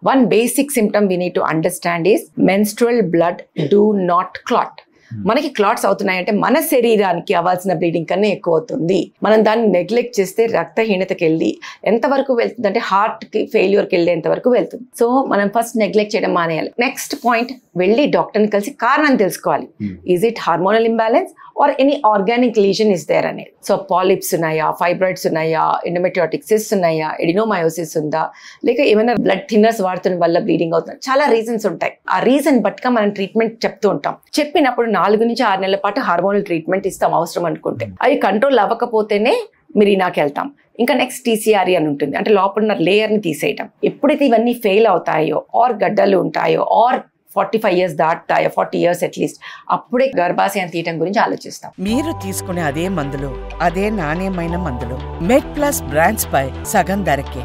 One basic symptom we need to understand is menstrual blood do not clot. మనకి clots అవుతున్నాయంటే మన శరీరానికి అవ్వాల్సిన bleeding కన్నా ఎక్కువ అవుతుంది. మనం దాన్ని నెగ్లెక్ట్ చేస్తే రక్తహీనతకి వెళ్ళి ఎంతవరకు వెళ్తుంది అంటే హార్ట్కి ఫెయిల్యూర్కి వెళ్ళేంత వరకు వెళ్తుంది. సో మనం ఫస్ట్ నెగ్లెక్ట్ చేయడం మానేయాలి. నెక్స్ట్ పాయింట్, వెళ్ళి డాక్టర్ని కలిసి కారణం తెలుసుకోవాలి. Is it hormonal imbalance or any organic lesion is there అనేది. సో పాలిప్స్ ఉన్నాయా, ఫైబ్రాయిడ్స్ ఉన్నాయా, ఎండోమెట్రియాటిక్ సిస్ట్ ఉన్నాయా, ఎడినోమయోసిస్ ఉందా, లేక ఏమైనా బ్లడ్ థిన్నర్స్ వాడుతున్న వల్ల బ్లీడింగ్ అవుతుంది, చాలా రీజన్స్ ఉంటాయి. ఆ రీజన్ బట్టిగా మనం ట్రీట్మెంట్ చెప్తూ ఉంటాం. చెప్పినప్పుడు 4 నుంచి 6 నెలల పాటు హార్మోనల్ ట్రీట్మెంట్ ఇస్తాం అవసరం అనుకుంటే. అవి కంట్రోల్ అవ్వకపోతేనే మెరీనాకి వెళ్తాం. ఇంకా నెక్స్ట్ TCRE అని ఉంటుంది, అంటే లోపల ఉన్న లేయర్ని తీసేయటం. ఎప్పుడైతే ఇవన్నీ ఫెయిల్ అవుతాయో, ఆర్ గడ్డలు ఉంటాయో, ఆర్ 45 years దాటుతాయో, 40 years అట్లీస్ట్, అప్పుడే గర్భాశయం తీయటం గురించి ఆలోచిస్తాం. మీరు తీసుకునే అదే మందులు, అదే నాణ్యమైన మందులు మెడ్ ప్లస్ బ్రాండ్స్ పై సగం ధరకే.